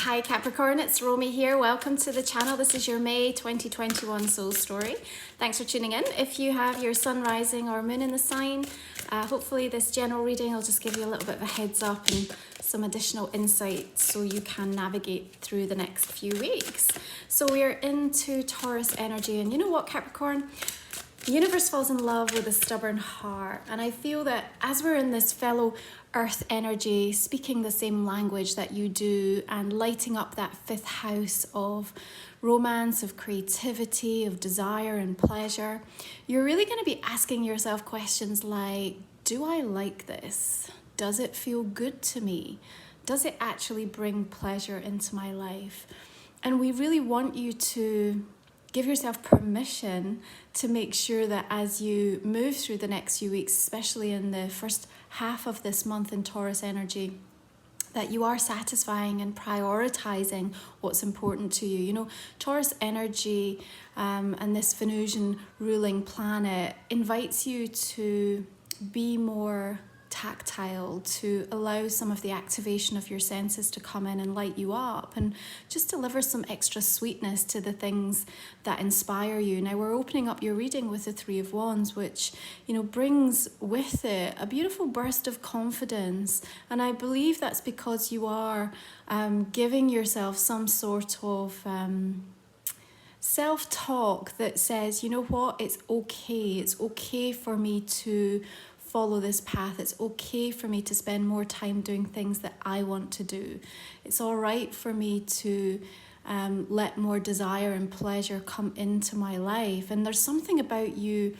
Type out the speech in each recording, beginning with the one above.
Hi Capricorn, it's Romy here. Welcome to the channel. This is your May 2021 soul story. Thanks for tuning in. If you have your sun rising or moon in the sign, hopefully this general reading will just give you a little bit of a heads up and some additional insight so you can navigate through the next few weeks. So we're into Taurus energy, and you know what, Capricorn? The universe falls in love with a stubborn heart, and I feel that as we're in this fellow earth energy, speaking the same language that you do and lighting up that fifth house of romance, of creativity, of desire and pleasure, you're really going to be asking yourself questions like, do I like this? Does it feel good to me? Does it actually bring pleasure into my life? And we really want you to give yourself permission to make sure that as you move through the next few weeks, especially in the first half of this month in Taurus energy, that you are satisfying and prioritizing what's important to you. You know, Taurus energy and this Venusian ruling planet invites you to be more tactile, to allow some of the activation of your senses to come in and light you up and just deliver some extra sweetness to the things that inspire you. Now we're opening up your reading with the Three of Wands, which, you know, brings with it a beautiful burst of confidence, and I believe that's because you are giving yourself some sort of self-talk that says, you know what, it's okay for me to follow this path. It's okay for me to spend more time doing things that I want to do. It's all right for me to let more desire and pleasure come into my life. And there's something about you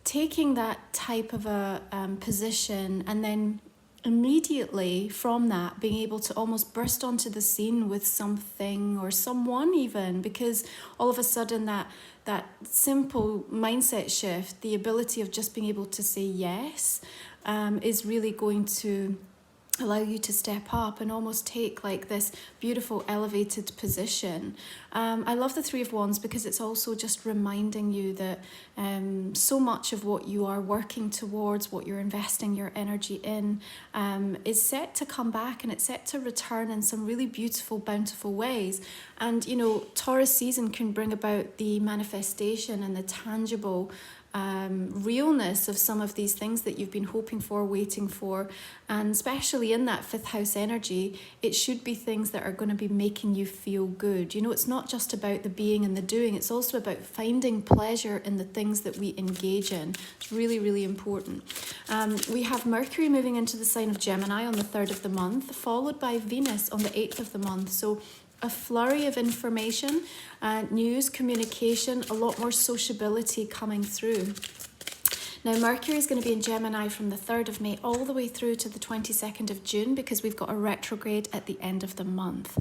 taking that type of a position and then immediately from that being able to almost burst onto the scene with something or someone even, because all of a sudden that simple mindset shift, the ability of just being able to say yes, is really going to allow you to step up and almost take like this beautiful elevated position. I love the Three of Wands because it's also just reminding you that so much of what you are working towards, what you're investing your energy in, is set to come back, and it's set to return in some really beautiful, bountiful ways. And you know, Taurus season can bring about the manifestation and the tangible realness of some of these things that you've been hoping for, waiting for, and especially in that fifth house energy, it should be things that are going to be making you feel good. You know, it's not just about the being and the doing, it's also about finding pleasure in the things that we engage in. It's really, really important. We have Mercury moving into the sign of Gemini on the 3rd of the month, followed by Venus on the 8th of the month. So a flurry of information, news, communication, a lot more sociability coming through. Now Mercury is going to be in Gemini from the 3rd of May all the way through to the 22nd of June, because we've got a retrograde at the end of the month.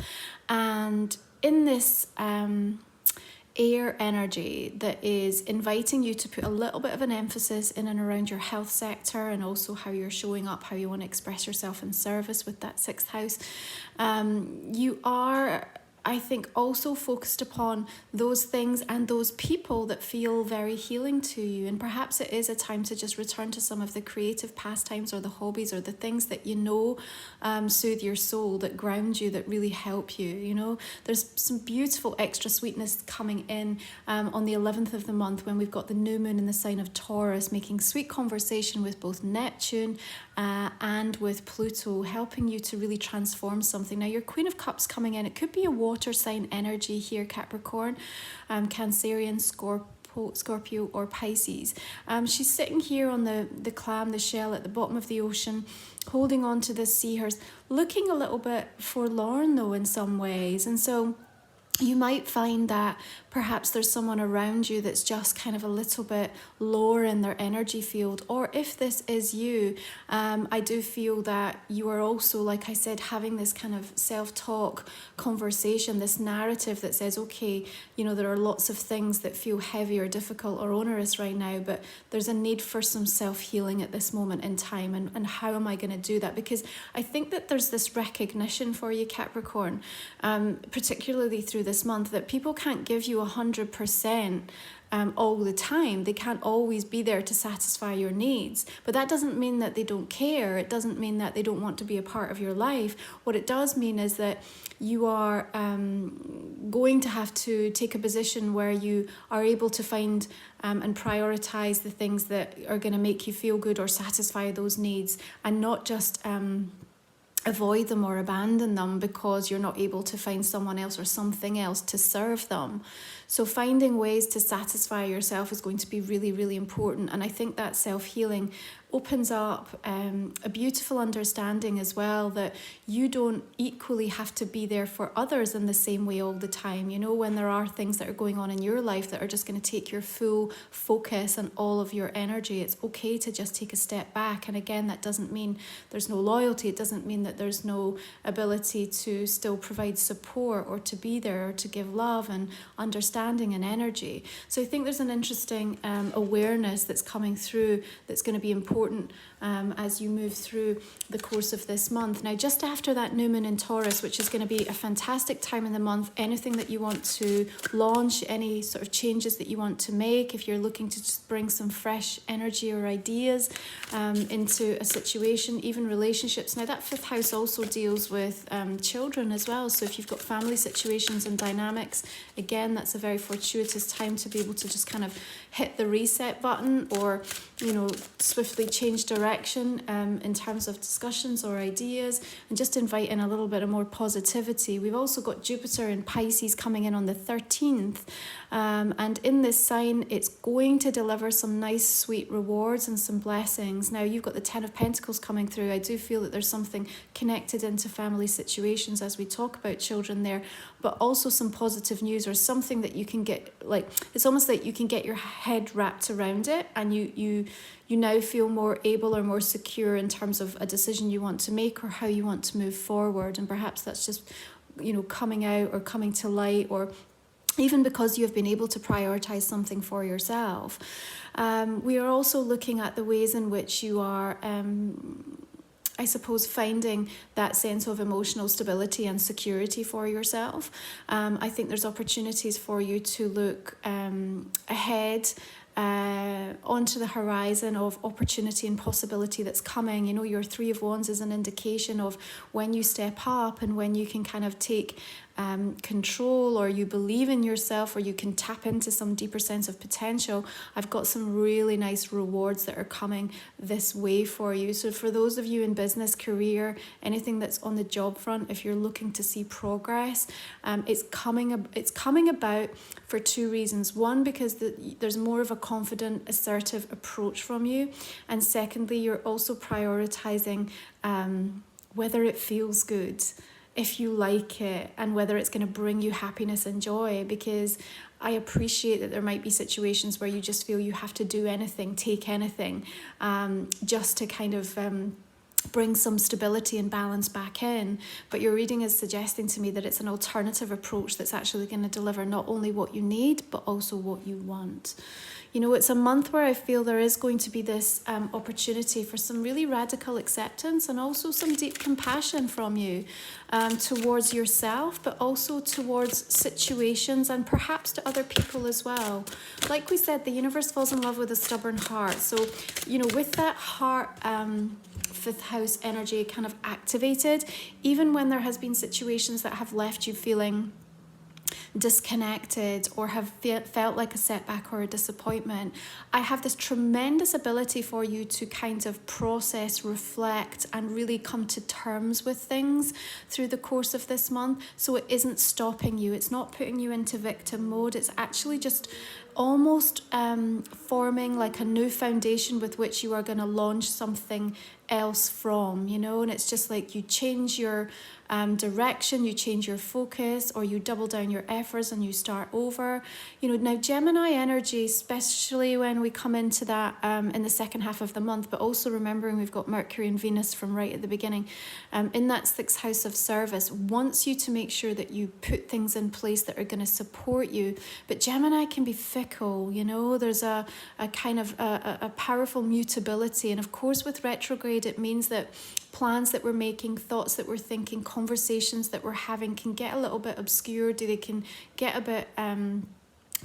And in this air energy that is inviting you to put a little bit of an emphasis in and around your health sector, and also how you're showing up, how you want to express yourself in service with that 6th house. You are, I think, also focused upon those things and those people that feel very healing to you. And perhaps it is a time to just return to some of the creative pastimes or the hobbies or the things that you know soothe your soul, that ground you, that really help you. You know, there's some beautiful extra sweetness coming in on the 11th of the month, when we've got the new moon in the sign of Taurus, making sweet conversation with both Neptune and with Pluto, helping you to really transform something. Now your Queen of Cups coming in, it could be a water sign energy here, Capricorn, Cancerian, Scorpio or Pisces. She's sitting here on the clam, the shell at the bottom of the ocean, holding on to this seahorse, looking a little bit forlorn though in some ways. And so you might find that perhaps there's someone around you that's just kind of a little bit lower in their energy field. Or if this is you, I do feel that you are also, like I said, having this kind of self-talk conversation, this narrative that says, okay, you know, there are lots of things that feel heavy or difficult or onerous right now, but there's a need for some self-healing at this moment in time. And how am I going to do that? Because I think that there's this recognition for you, Capricorn, particularly through this month, that people can't give you 100% all the time. They can't always be there to satisfy your needs. But that doesn't mean that they don't care. It doesn't mean that they don't want to be a part of your life. What it does mean is that you are going to have to take a position where you are able to find and prioritize the things that are going to make you feel good or satisfy those needs, and not just avoid them or abandon them because you're not able to find someone else or something else to serve them. So finding ways to satisfy yourself is going to be really, really important. And I think that self-healing opens up a beautiful understanding as well, that you don't equally have to be there for others in the same way all the time. You know, when there are things that are going on in your life that are just going to take your full focus and all of your energy, it's okay to just take a step back. And again, that doesn't mean there's no loyalty. It doesn't mean that there's no ability to still provide support or to be there or to give love and understanding and energy. So I think there's an interesting awareness that's coming through that's going to be important as you move through the course of this month. Now, just after that new moon in Taurus, which is going to be a fantastic time in the month, anything that you want to launch, any sort of changes that you want to make, if you're looking to just bring some fresh energy or ideas into a situation, even relationships. Now, that fifth house also deals with children as well. So if you've got family situations and dynamics, again, that's a very fortuitous time to be able to just kind of hit the reset button, or, you know, swiftly change direction in terms of discussions or ideas, and just invite in a little bit of more positivity. We've also got Jupiter in Pisces coming in on the 13th, and in this sign it's going to deliver some nice sweet rewards and some blessings. Now, you've got the 10 of Pentacles coming through. I do feel that there's something connected into family situations as we talk about children there, but also some positive news or something that you can get, like, it's almost like you can get your head wrapped around it, and you now feel more able or more secure in terms of a decision you want to make or how you want to move forward. And perhaps that's just, you know, coming out or coming to light, or even because you have been able to prioritize something for yourself. We are also looking at the ways in which you are I suppose finding that sense of emotional stability and security for yourself. I think there's opportunities for you to look ahead onto the horizon of opportunity and possibility that's coming. You know, your Three of Wands is an indication of when you step up and when you can kind of take control, or you believe in yourself, or you can tap into some deeper sense of potential. I've got some really nice rewards that are coming this way for you. So for those of you in business, career, anything that's on the job front, if you're looking to see progress, it's coming about for two reasons. One, because there's more of a confident, assertive approach from you, and secondly, you're also prioritizing whether it feels good, if you like it, and whether it's going to bring you happiness and joy. Because I appreciate that there might be situations where you just feel you have to do anything, take anything, just to kind of bring some stability and balance back in. But your reading is suggesting to me that it's an alternative approach that's actually going to deliver not only what you need, but also what you want. You know, it's a month where I feel there is going to be this opportunity for some really radical acceptance, and also some deep compassion from you towards yourself, but also towards situations and perhaps to other people as well. Like we said, the universe falls in love with a stubborn heart. So, you know, with that heart fifth house energy kind of activated, even when there has been situations that have left you feeling disconnected or have felt like a setback or a disappointment, I have this tremendous ability for you to kind of process, reflect, and really come to terms with things through the course of this month. So it isn't stopping you, it's not putting you into victim mode, it's actually just almost forming like a new foundation with which you are going to launch something else from, you know. And it's just like you change your direction, you change your focus, or you double down your efforts and you start over. You know, now Gemini energy, especially when we come into that in the second half of the month, but also remembering we've got Mercury and Venus from right at the beginning, in that sixth house of service, wants you to make sure that you put things in place that are going to support you. But Gemini can be fickle, you know, there's a kind of a powerful mutability. And of course with retrograde, it means that plans that we're making, thoughts that we're thinking, conversations that we're having can get a little bit obscured, they can get a bit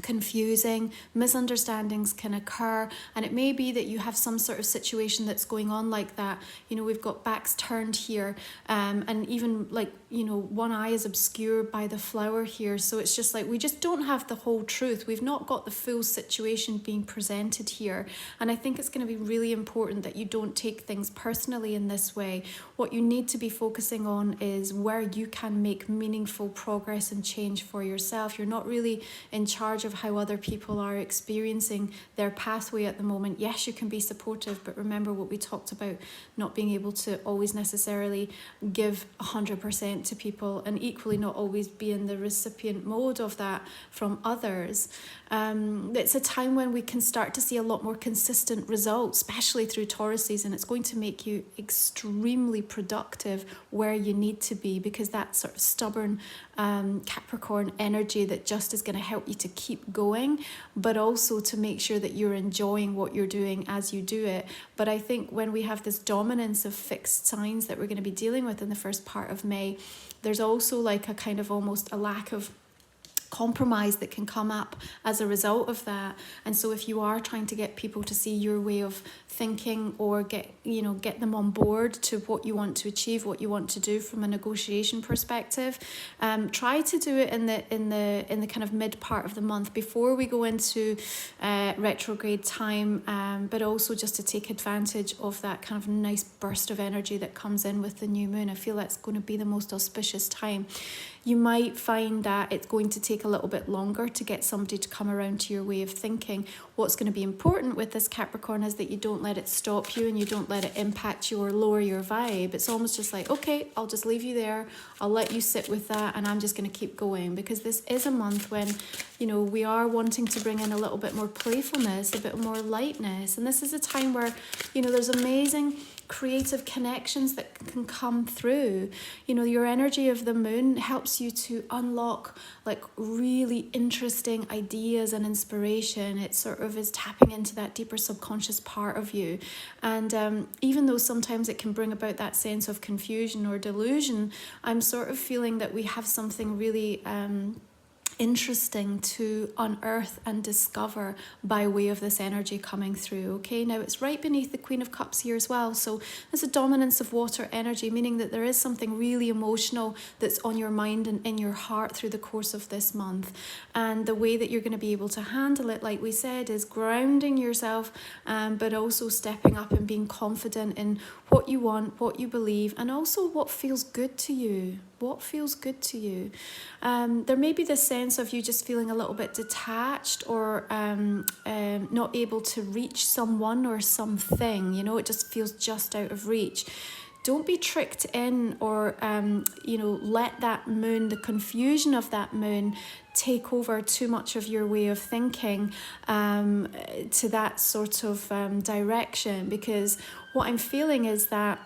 confusing, misunderstandings can occur, and it may be that you have some sort of situation that's going on like that. You know, we've got backs turned here, and even like, you know, one eye is obscured by the flower here, so it's just like we just don't have the whole truth. We've not got the full situation being presented here, and I think it's going to be really important that you don't take things personally in this way. What you need to be focusing on is where you can make meaningful progress and change for yourself. You're not really in charge of how other people are experiencing their pathway at the moment. Yes, you can be supportive, but remember what we talked about, not being able to always necessarily give 100% to people, and equally not always be in the recipient mode of that from others. It's a time when we can start to see a lot more consistent results, especially through Taurus season. It's going to make you extremely productive where you need to be, because that sort of stubborn Capricorn energy that just is going to help you to keep going, but also to make sure that you're enjoying what you're doing as you do it. But I think when we have this dominance of fixed signs that we're going to be dealing with in the first part of May, there's also like a kind of almost a lack of compromise that can come up as a result of that. And so if you are trying to get people to see your way of thinking, or get them on board to what you want to achieve, what you want to do from a negotiation perspective, try to do it in the kind of mid part of the month before we go into retrograde time, but also just to take advantage of that kind of nice burst of energy that comes in with the new moon. I feel that's going to be the most auspicious time. You might find that it's going to take a little bit longer to get somebody to come around to your way of thinking. What's going to be important with this Capricorn is that you don't let it stop you, and you don't let it impact you or lower your vibe. It's almost just like, okay, I'll just leave you there. I'll let you sit with that, and I'm just going to keep going, because this is a month when, you know, we are wanting to bring in a little bit more playfulness, a bit more lightness. And this is a time where, you know, there's amazing creative connections that can come through. You know, your energy of the moon helps you to unlock like really interesting ideas and inspiration. It sort of is tapping into that deeper subconscious part of you. And even though sometimes it can bring about that sense of confusion or delusion, I'm sort of feeling that we have something really interesting to unearth and discover by way of this energy coming through. Okay, now it's right beneath the Queen of Cups here as well, so there's a dominance of water energy, meaning that there is something really emotional that's on your mind and in your heart through the course of this month. And the way that you're going to be able to handle it, like we said, is grounding yourself, but also stepping up and being confident in what you want, what you believe, and also what feels good to you. What feels good to you? There may be this sense of you just feeling a little bit detached, or not able to reach someone or something. You know, it just feels just out of reach. Don't be tricked in, or let that moon, the confusion of that moon, take over too much of your way of thinking to that sort of direction. Because what I'm feeling is that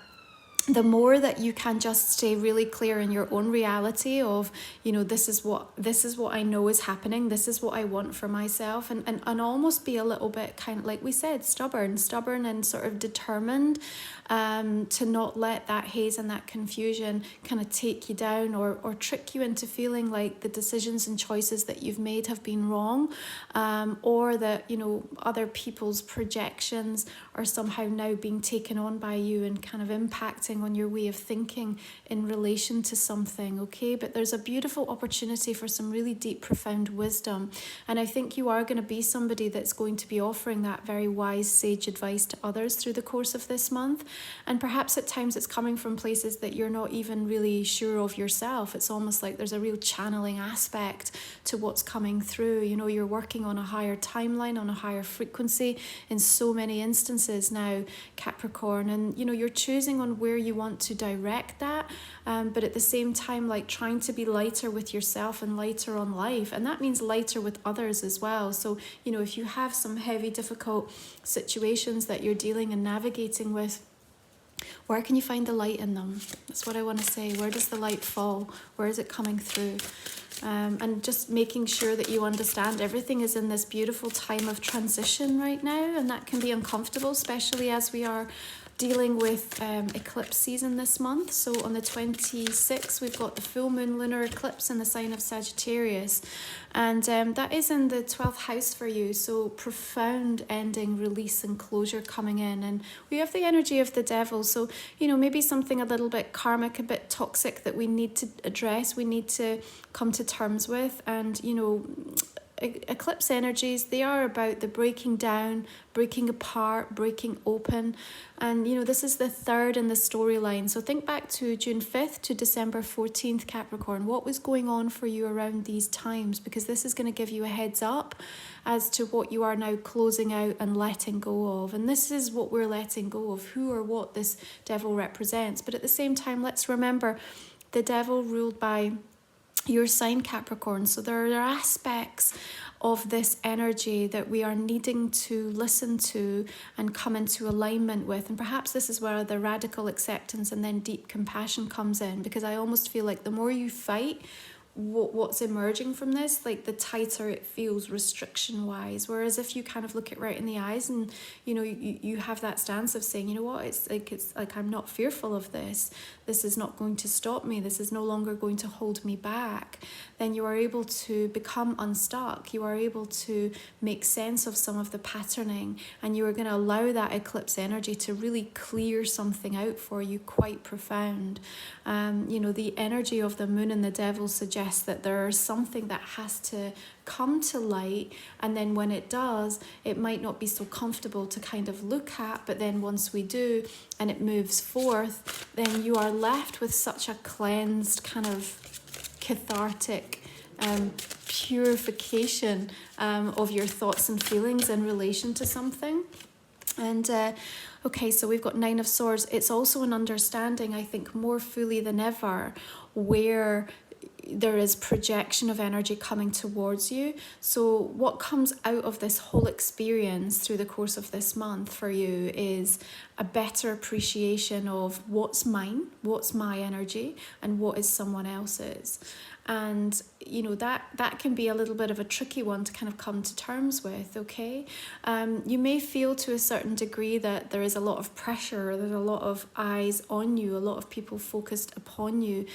the more that you can just stay really clear in your own reality of, you know, this is what I know is happening, this is what I want for myself, and almost be a little bit kind of, like we said, stubborn and sort of determined, to not let that haze and that confusion kind of take you down, or trick you into feeling like the decisions and choices that you've made have been wrong, or that, you know, other people's projections are somehow now being taken on by you and kind of impacting on your way of thinking in relation to something. Okay, but there's a beautiful opportunity for some really deep, profound wisdom, and I think you are going to be somebody that's going to be offering that very wise, sage advice to others through the course of this month. And perhaps at times it's coming from places that you're not even really sure of yourself. It's almost like there's a real channeling aspect to what's coming through. You know, you're working on a higher timeline, on a higher frequency in so many instances now, Capricorn, and you know, you're choosing on where you want to direct that, but at the same time, like, trying to be lighter with yourself and lighter on life, and that means lighter with others as well. So, you know, if you have some heavy, difficult situations that you're dealing and navigating with, where can you find the light in them? That's what I want to say. Where does the light fall? Where is it coming through? And just making sure that you understand everything is in this beautiful time of transition right now, and that can be uncomfortable, especially as we are dealing with eclipse season this month. So on the 26th, we've got the full moon lunar eclipse in the sign of Sagittarius. And that is in the 12th house for you. So profound ending, release and closure coming in. And we have the energy of the devil. So, you know, maybe something a little bit karmic, a bit toxic that we need to address, we need to come to terms with. And, you know, eclipse energies, they are about the breaking down, breaking apart, breaking open. And you know, this is the third in the storyline. So think back to June 5th to December 14th, Capricorn. What was going on for you around these times? Because this is going to give you a heads up as to what you are now closing out and letting go of. And this is what we're letting go of, who or what this devil represents. But at the same time, let's remember the devil ruled by your sign, Capricorn. So there are aspects of this energy that we are needing to listen to and come into alignment with. And perhaps this is where the radical acceptance and then deep compassion comes in, because I almost feel like the more you fight what's emerging from this, like the tighter it feels restriction wise. Whereas if you kind of look it right in the eyes and you know you have that stance of saying, you know what, it's like I'm not fearful of this is not going to stop me, this is no longer going to hold me back, then you are able to become unstuck. You are able to make sense of some of the patterning, and you are going to allow that eclipse energy to really clear something out for you quite profound. You know, the energy of the moon and the devil suggests that there's something that has to come to light, and then when it does, it might not be so comfortable to kind of look at, but then once we do and it moves forth, then you are left with such a cleansed kind of cathartic purification of your thoughts and feelings in relation to something. And okay, so we've got Nine of Swords. It's also an understanding, I think, more fully than ever, where there is projection of energy coming towards you. So what comes out of this whole experience through the course of this month for you is a better appreciation of what's mine, what's my energy, and what is someone else's. And you know, that can be a little bit of a tricky one to kind of come to terms with, okay? You may feel to a certain degree that there is a lot of pressure, there's a lot of eyes on you, a lot of people focused upon you,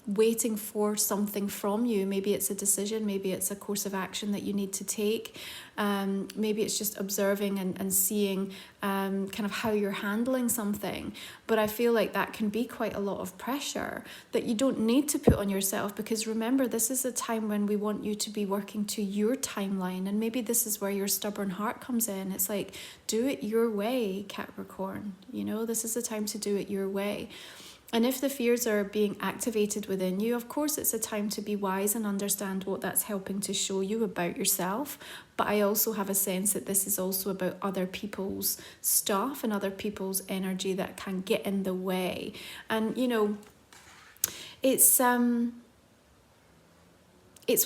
waiting for something from you. Maybe it's a decision, maybe it's a course of action that you need to take. Maybe it's just observing and seeing kind of how you're handling something. But I feel like that can be quite a lot of pressure that you don't need to put on yourself, because remember, this is a time when we want you to be working to your timeline. And maybe this is where your stubborn heart comes in. It's like, do it your way, Capricorn. You know, this is a time to do it your way. And if the fears are being activated within you, of course, it's a time to be wise and understand what that's helping to show you about yourself. But I also have a sense that this is also about other people's stuff and other people's energy that can get in the way. And, you know, it's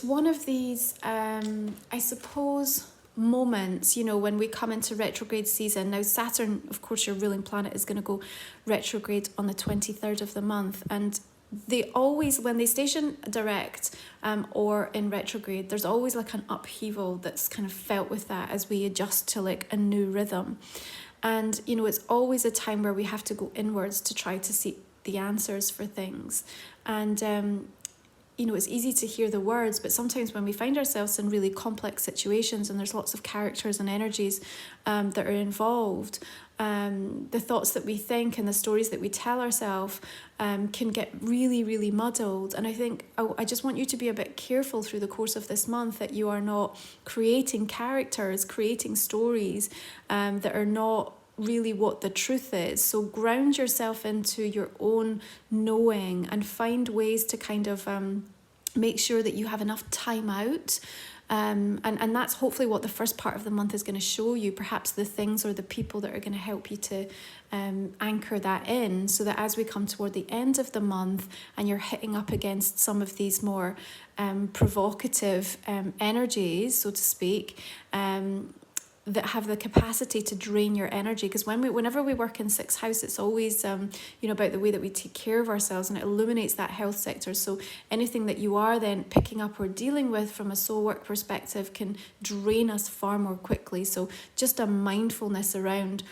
one of these, I suppose, moments, you know, when we come into retrograde season. Now Saturn, of course, your ruling planet, is going to go retrograde on the 23rd of the month, and they always, when they station direct or in retrograde, there's always like an upheaval that's kind of felt with that as we adjust to like a new rhythm. And you know, it's always a time where we have to go inwards to try to seek the answers for things. And you know, it's easy to hear the words, but sometimes when we find ourselves in really complex situations and there's lots of characters and energies that are involved, the thoughts that we think and the stories that we tell ourselves can get really, really muddled. And I think I just want you to be a bit careful through the course of this month that you are not creating characters, creating stories that are not really what the truth is. So ground yourself into your own knowing and find ways to kind of make sure that you have enough time out. And that's hopefully what the first part of the month is going to show you, perhaps the things or the people that are going to help you to anchor that in, so that as we come toward the end of the month and you're hitting up against some of these more provocative energies, so to speak, that have the capacity to drain your energy. Because whenever we work in sixth house, it's always you know, about the way that we take care of ourselves, and it illuminates that health sector. So anything that you are then picking up or dealing with from a soul work perspective can drain us far more quickly. So just a mindfulness around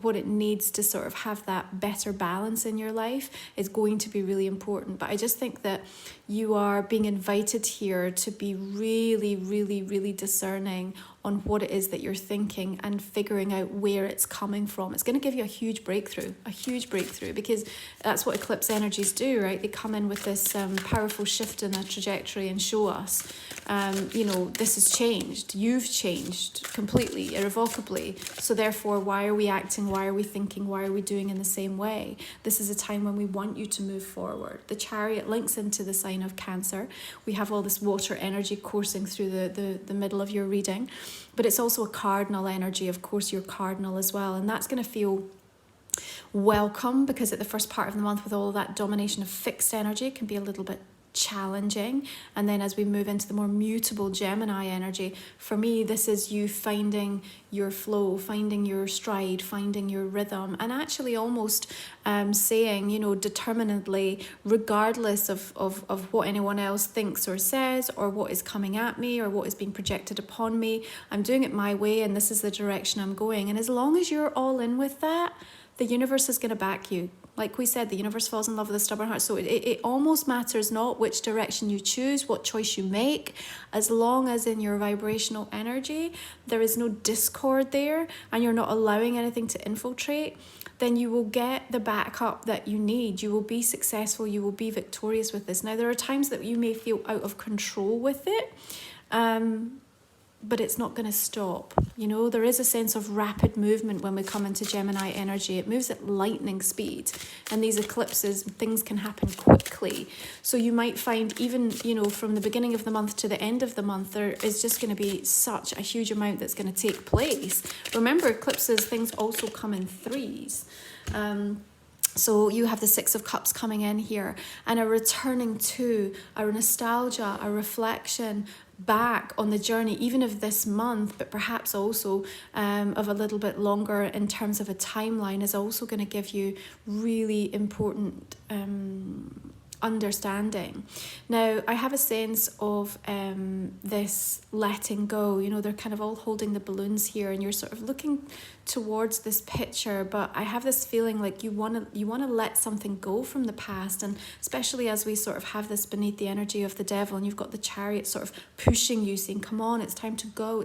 what it needs to sort of have that better balance in your life is going to be really important. But I just think that you are being invited here to be really, really, really discerning on what it is that you're thinking and figuring out where it's coming from. It's going to give you a huge breakthrough, because that's what eclipse energies do, right? They come in with this powerful shift in a trajectory and show us, this has changed. You've changed completely, irrevocably. So therefore, why are we acting? Why are we thinking? Why are we doing in the same way? This is a time when we want you to move forward. The Chariot links into the sign of Cancer. We have all this water energy coursing through the middle of your reading. But it's also a cardinal energy. Of course, you're cardinal as well. And that's going to feel welcome, because at the first part of the month with all of that domination of fixed energy, it can be a little bit challenging. And then as we move into the more mutable Gemini energy, for me, this is you finding your flow, finding your stride, finding your rhythm, and actually almost saying, determinedly, regardless of what anyone else thinks or says, or what is coming at me, or what is being projected upon me, I'm doing it my way, and this is the direction I'm going. And as long as you're all in with that, the universe is going to back you. Like we said, the universe falls in love with a stubborn heart. So it almost matters not which direction you choose, what choice you make, as long as in your vibrational energy, there is no discord there and you're not allowing anything to infiltrate, then you will get the backup that you need. You will be successful. You will be victorious with this. Now, there are times that you may feel out of control with it, but it's not going to stop. There is a sense of rapid movement when we come into Gemini energy. It moves at lightning speed, and these eclipses, things can happen quickly. So you might find even, from the beginning of the month to the end of the month, there is just going to be such a huge amount that's going to take place. Remember, eclipses, things also come in threes. So you have the Six of Cups coming in here, and a returning to, a nostalgia, a reflection back on the journey, even of this month, but perhaps also of a little bit longer in terms of a timeline, is also going to give you really important understanding. Now, I have a sense of this letting go. They're kind of all holding the balloons here, and you're sort of looking towards this picture, but I have this feeling like you want to let something go from the past, and especially as we sort of have this beneath the energy of the devil, and you've got the Chariot sort of pushing you, saying, come on, it's time to go.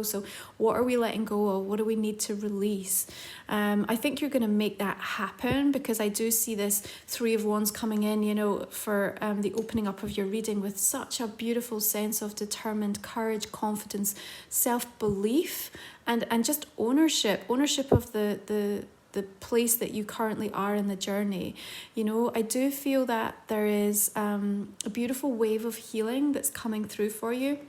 So what are we letting go of? What do we need to release? I think you're going to make that happen, because I do see this Three of Wands coming in, for the opening up of your reading, with such a beautiful sense of determined courage, confidence, self-belief, and just ownership of the place that you currently are in the journey. I do feel that there is a beautiful wave of healing that's coming through for you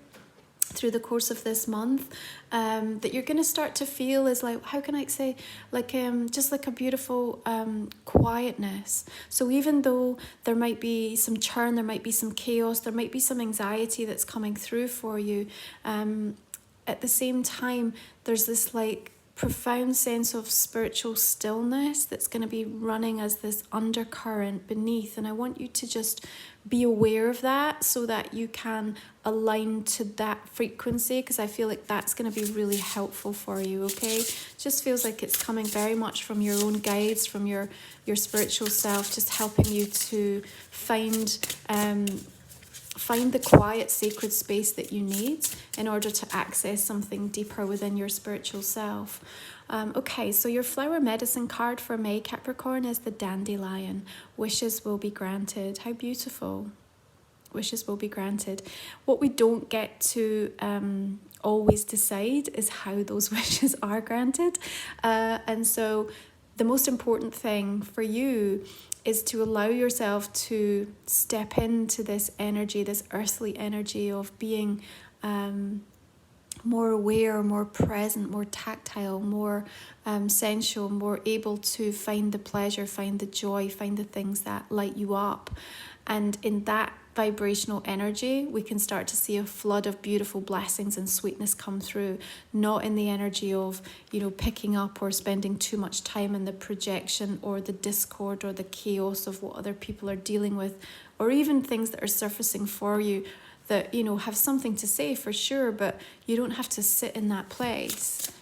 through the course of this month, that you're going to start to feel is like, how can I say, like just like a beautiful quietness. So even though there might be some churn, there might be some chaos, there might be some anxiety that's coming through for you, at the same time, there's this like profound sense of spiritual stillness that's going to be running as this undercurrent beneath. And I want you to just be aware of that, so that you can align to that frequency, because I feel like that's going to be really helpful for you, okay? Just feels like it's coming very much from your own guides, from your spiritual self, just helping you to find the quiet, sacred space that you need in order to access something deeper within your spiritual self. Okay, so your flower medicine card for May, Capricorn, is the Dandelion. Wishes will be granted. How beautiful. Wishes will be granted. What we don't get to always decide is how those wishes are granted. And so the most important thing for you is to allow yourself to step into this energy, this earthly energy of being more aware, more present, more tactile, more sensual, more able to find the pleasure, find the joy, find the things that light you up. And in that vibrational energy, we can start to see a flood of beautiful blessings and sweetness come through, not in the energy of, picking up or spending too much time in the projection or the discord or the chaos of what other people are dealing with, or even things that are surfacing for you that, have something to say for sure, but you don't have to sit in that place.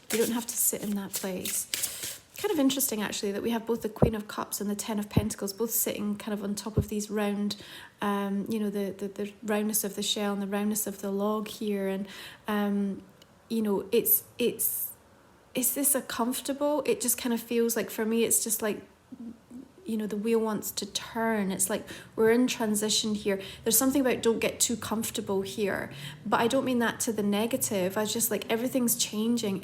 kind of interesting actually that we have both the Queen of Cups and the Ten of Pentacles both sitting kind of on top of these round, you know, the roundness of the shell and the roundness of the log here. And, you know, is this a comfortable? It just kind of feels like, for me, it's just like, you know, the wheel wants to turn. It's like we're in transition here. There's something about don't get too comfortable here, but I don't mean that to the negative. I just like everything's changing.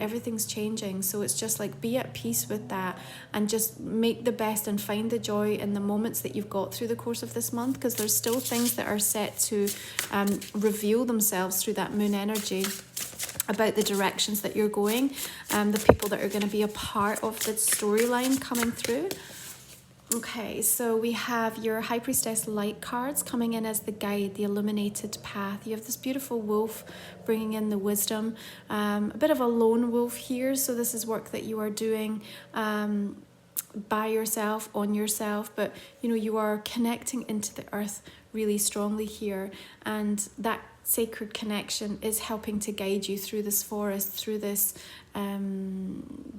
So it's just like be at peace with that and just make the best and find the joy in the moments that you've got through the course of this month, because there's still things that are set to reveal themselves through that moon energy about the directions that you're going, the people that are going to be a part of the storyline coming through. Okay, so we have your High Priestess light cards coming in as the guide, the illuminated path. You have this beautiful wolf bringing in the wisdom, a bit of a lone wolf here. So this is work that you are doing by yourself, on yourself, but you know, you are connecting into the earth really strongly here, and that sacred connection is helping to guide you through this forest, through this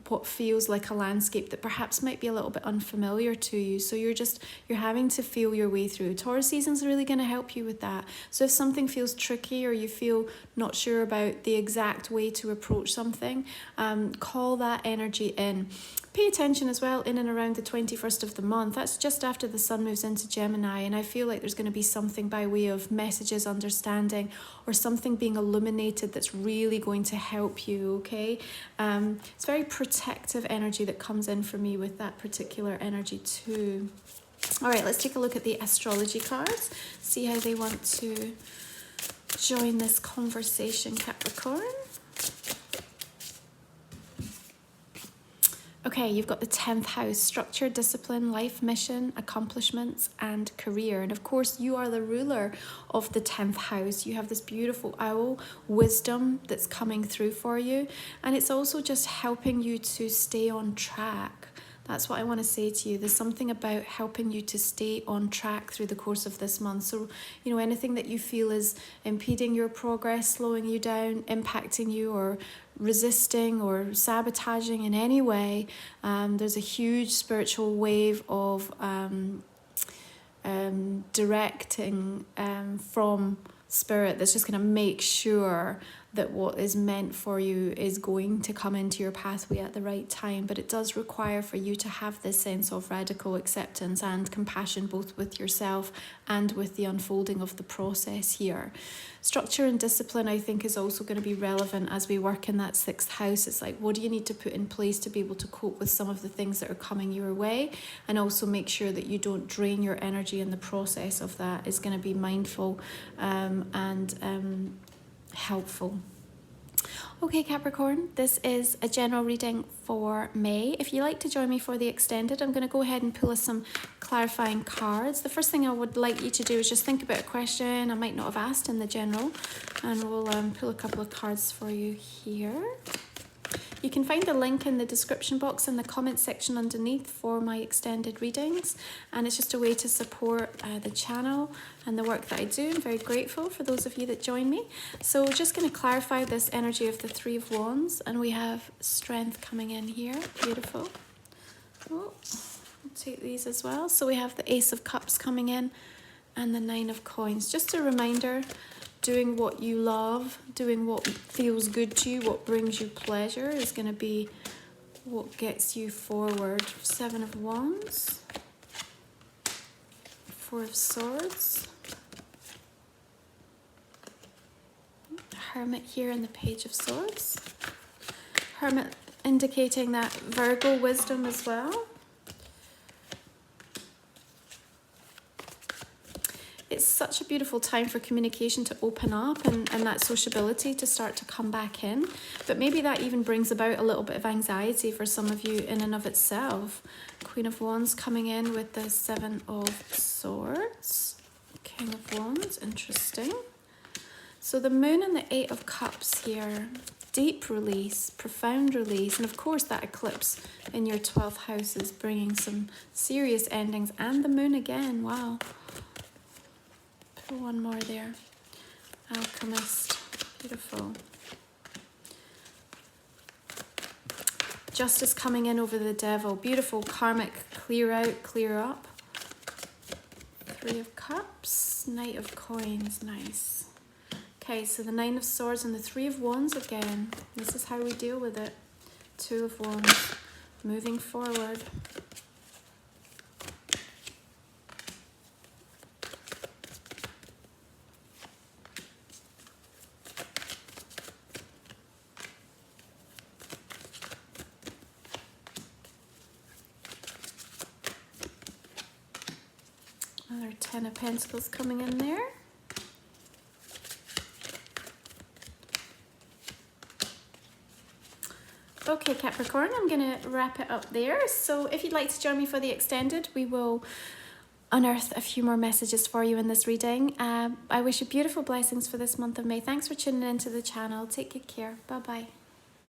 what feels like a landscape that perhaps might be a little bit unfamiliar to you. So you're having to feel your way through. Taurus season's really going to help you with that. So if something feels tricky or you feel not sure about the exact way to approach something, call that energy in. Pay attention as well in and around the 21st of the month. That's just after the sun moves into Gemini, and I feel like there's going to be something by way of messages, understanding, or something being illuminated that's really going to help you, okay? It's very protective energy that comes in for me with that particular energy too. All right, let's take a look at the astrology cards, see how they want to join this conversation, Capricorn. Okay, you've got the 10th house, structure, discipline, life mission, accomplishments, and career. And of course, you are the ruler of the 10th house. You have this beautiful owl, wisdom that's coming through for you. And it's also just helping you to stay on track. That's what I want to say to you. There's something about helping you to stay on track through the course of this month. So, you know, anything that you feel is impeding your progress, slowing you down, impacting you, or resisting or sabotaging in any way, there's a huge spiritual wave of directing from spirit that's just going to make sure that what is meant for you is going to come into your pathway at the right time. But it does require for you to have this sense of radical acceptance and compassion, both with yourself and with the unfolding of the process here. Structure and discipline, I think, is also going to be relevant as we work in that 6th house. It's like, what do you need to put in place to be able to cope with some of the things that are coming your way, and also make sure that you don't drain your energy in the process of that is going to be mindful and helpful. Okay, Capricorn, this is a general reading for May. If you like to join me for the extended, I'm going to go ahead and pull us some clarifying cards. The first thing I would like you to do is just think about a question I might not have asked in the general, and we'll pull a couple of cards for you here. You can find the link in the description box in the comment section underneath for my extended readings, and it's just a way to support the channel and the work that I do. I'm very grateful for those of you that join me. So we're just going to clarify this energy of the 3 of Wands, and we have strength coming in here. Beautiful. Oh, I'll take these as well. So we have the Ace of Cups coming in and the 9 of Coins. Just a reminder, doing what you love, doing what feels good to you, what brings you pleasure is going to be what gets you forward. 7 of Wands, 4 of Swords, Hermit here and the Page of Swords. Hermit indicating that Virgo wisdom as well. It's such a beautiful time for communication to open up and that sociability to start to come back in. But maybe that even brings about a little bit of anxiety for some of you in and of itself. Queen of Wands coming in with the 7 of Swords. King of Wands, interesting. So the Moon and the 8 of Cups here. Deep release, profound release, and of course that eclipse in your 12th house is bringing some serious endings. And the Moon again, wow. One more there. Alchemist. Beautiful. Justice coming in over the Devil. Beautiful karmic clear out, clear up. Three of Cups, Knight of Coins, nice. Okay, so the Nine of Swords and the Three of Wands again. This is how we deal with it. Two of Wands, moving forward. Another Ten of Pentacles coming in there. Okay, Capricorn, I'm going to wrap it up there. So if you'd like to join me for the extended, we will unearth a few more messages for you in this reading. I wish you beautiful blessings for this month of May. Thanks for tuning into the channel. Take good care. Bye-bye.